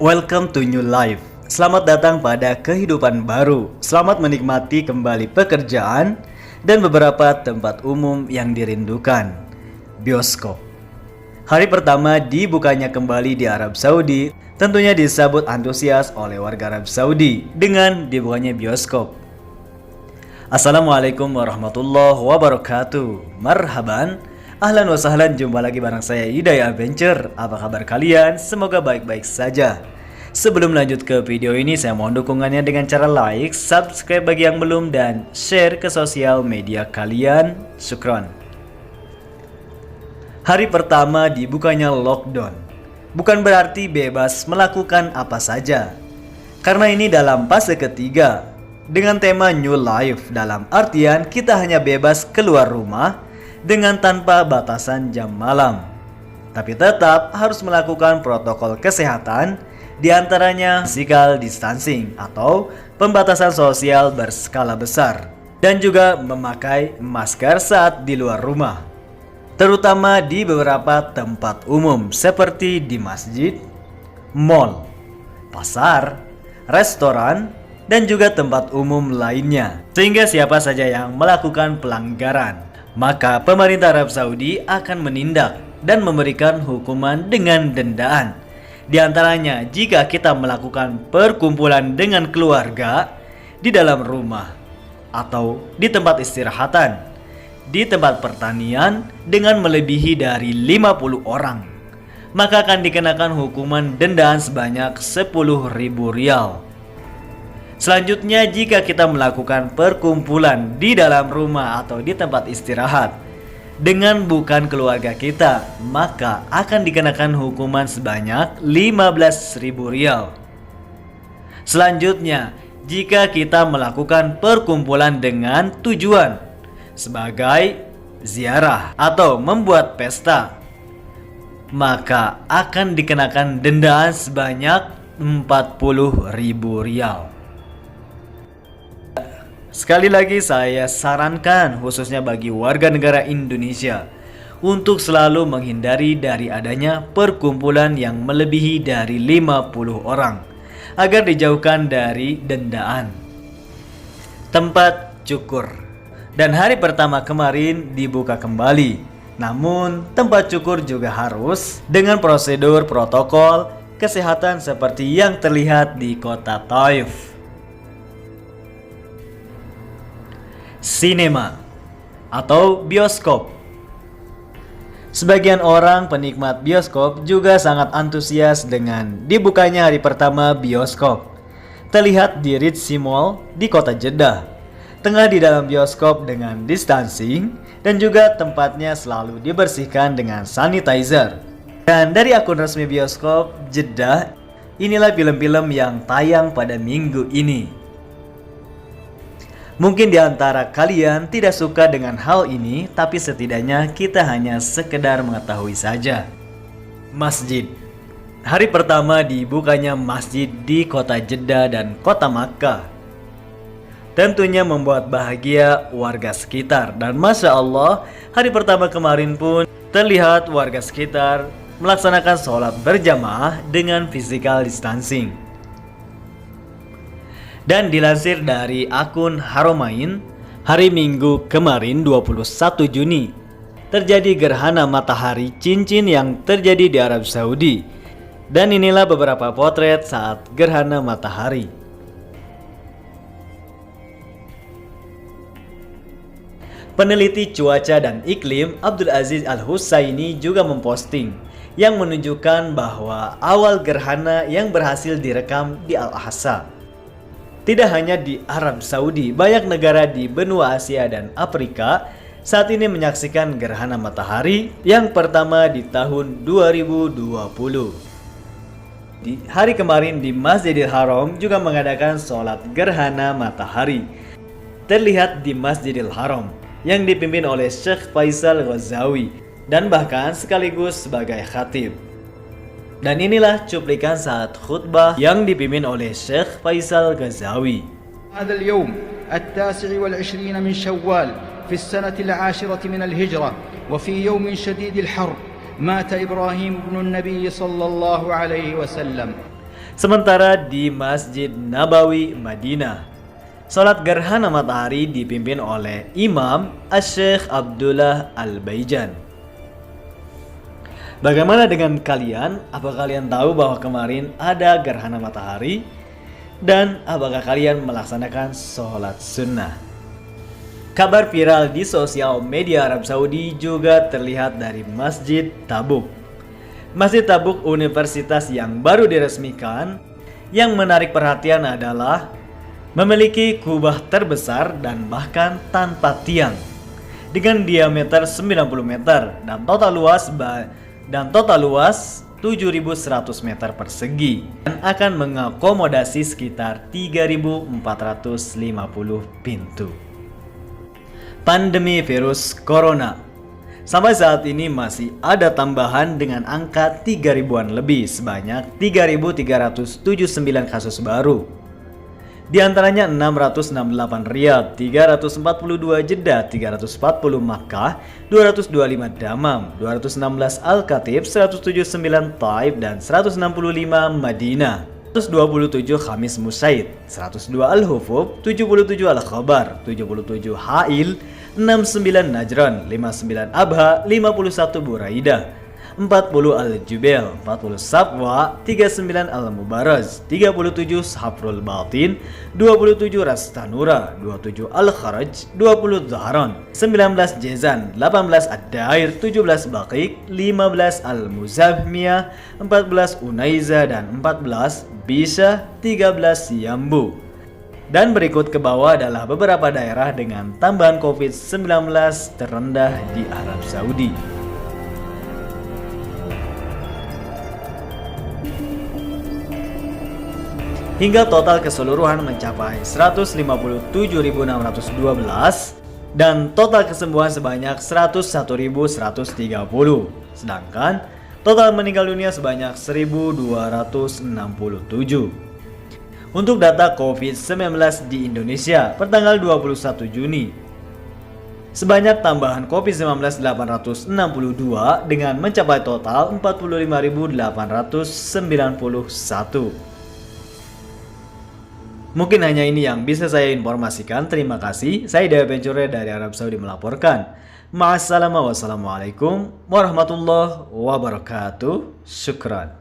Welcome to new life. Selamat datang pada kehidupan baru. Selamat menikmati kembali pekerjaan dan beberapa tempat umum yang dirindukan. Bioskop. Hari pertama dibukanya kembali di Arab Saudi tentunya disambut antusias oleh warga Arab Saudi dengan dibukanya bioskop. Assalamualaikum warahmatullahi wabarakatuh. Marhaban. Ahlan wa sahlan, jumpa lagi bareng saya Hidayah Adventure. Apa kabar kalian? Semoga baik-baik saja. Sebelum lanjut ke video ini, saya mohon dukungannya dengan cara like, subscribe bagi yang belum, dan share ke sosial media kalian. Syukron. Hari pertama dibukanya lockdown bukan berarti bebas melakukan apa saja, karena ini dalam fase ketiga dengan tema new life, dalam artian kita hanya bebas keluar rumah dengan tanpa batasan jam malam, tapi tetap harus melakukan protokol kesehatan, diantaranya physical distancing atau pembatasan sosial berskala besar, dan juga memakai masker saat di luar rumah, terutama di beberapa tempat umum seperti di masjid, mall, pasar, restoran, dan juga tempat umum lainnya. Sehingga siapa saja yang melakukan pelanggaran, maka pemerintah Arab Saudi akan menindak dan memberikan hukuman dengan dendaan. Di antaranya jika kita melakukan perkumpulan dengan keluarga di dalam rumah atau di tempat istirahatan, di tempat pertanian dengan melebihi dari 50 orang, maka akan dikenakan hukuman dendaan sebanyak 10.000 rial. Selanjutnya, jika kita melakukan perkumpulan di dalam rumah atau di tempat istirahat dengan bukan keluarga kita, maka akan dikenakan hukuman sebanyak 15.000 rial. Selanjutnya, jika kita melakukan perkumpulan dengan tujuan sebagai ziarah atau membuat pesta, maka akan dikenakan dendaan sebanyak 40.000 rial. Sekali lagi saya sarankan khususnya bagi warga negara Indonesia untuk selalu menghindari dari adanya perkumpulan yang melebihi dari 50 orang agar dijauhkan dari dendaan. Tempat cukur. Dan hari pertama kemarin dibuka kembali. Namun tempat cukur juga harus dengan prosedur protokol kesehatan seperti yang terlihat di kota Taif. Sinema atau bioskop. Sebagian orang penikmat bioskop juga sangat antusias dengan dibukanya hari pertama bioskop. Terlihat di Ritzy Mall di kota Jeddah. Tengah di dalam bioskop dengan distancing dan juga tempatnya selalu dibersihkan dengan sanitizer. Dan dari akun resmi bioskop Jeddah, inilah film-film yang tayang pada minggu ini. Mungkin di antara kalian tidak suka dengan hal ini, tapi setidaknya kita hanya sekedar mengetahui saja. Masjid. Hari pertama dibukanya masjid di kota Jeddah dan kota Makkah tentunya membuat bahagia warga sekitar. Dan Masya Allah, hari pertama kemarin pun terlihat warga sekitar melaksanakan sholat berjamaah dengan physical distancing. Dan dilansir dari akun Haramain, hari Minggu kemarin 21 Juni terjadi gerhana matahari cincin yang terjadi di Arab Saudi. Dan inilah beberapa potret saat gerhana matahari. Peneliti cuaca dan iklim Abdul Aziz Al-Husaini juga memposting yang menunjukkan bahwa awal gerhana yang berhasil direkam di Al-Ahsa. Tidak hanya di Arab Saudi, banyak negara di benua Asia dan Afrika saat ini menyaksikan gerhana matahari yang pertama di tahun 2020. Di hari kemarin di Masjidil Haram juga mengadakan sholat gerhana matahari. Terlihat di Masjidil Haram yang dipimpin oleh Syekh Faisal Ghazawi dan bahkan sekaligus sebagai khatib. Dan inilah cuplikan saat khutbah yang dipimpin oleh Syekh Faisal Ghazawi. هذا اليوم 29 من شوال في السنة 10 من الهجرة وفي يوم شديد الحر مات إبراهيم بن النبي صلى الله عليه وسلم. Sementara di Masjid Nabawi Madinah, sholat gerhana matahari dipimpin oleh Imam Asy-Syaikh Abdullah Al-Baijan. Bagaimana dengan kalian? Apa kalian tahu bahwa kemarin ada gerhana matahari? Dan apakah kalian melaksanakan sholat sunnah? Kabar viral di sosial media Arab Saudi juga terlihat dari Masjid Tabuk. Masjid Tabuk universitas yang baru diresmikan. Yang menarik perhatian adalah memiliki kubah terbesar dan bahkan tanpa tiang dengan diameter 90 meter dan total luas 7.100 meter persegi dan akan mengakomodasi sekitar 3.450 pintu. Pandemi virus corona. Sampai saat ini masih ada tambahan dengan angka 3.000-an lebih sebanyak 3.379 kasus baru. Di antaranya 668 Riyadh, 342 Jeddah, 340 Makkah, 225 Damam, 216 Al-Khatib, 179 Taif, dan 165 Madinah. 127 Khamis Musaid, 102 Al-Hufub, 77 Al-Khabar, 77 Ha'il, 69 Najran, 59 Abha, 51 Buraidah, 40 Al-Jubail, 40 Safwa, 39 Al-Mubaraz, 37 Safrul Batin, 27 Rastanura, 27 Al-Kharaj, 20 Dhahran, 19 Jazan, 18 Ad-Dair, 17 Baqiq, 15 Al-Muzahmiyah, 14 Unaiza, dan 14 Bisa, 13 Yambu. Dan berikut ke bawah adalah beberapa daerah dengan tambahan COVID-19 terendah di Arab Saudi. Hingga total keseluruhan mencapai 157.612 dan total kesembuhan sebanyak 101.130. Sedangkan total meninggal dunia sebanyak 1.267. Untuk data COVID-19 di Indonesia pertanggal 21 Juni, sebanyak tambahan COVID-19 862 dengan mencapai total 45.891. Mungkin hanya ini yang bisa saya informasikan. Terima kasih. Saya Dewa Pencure dari Arab Saudi melaporkan. Ma'assalamah, wassalamualaikum warahmatullahi wabarakatuh. Syukran.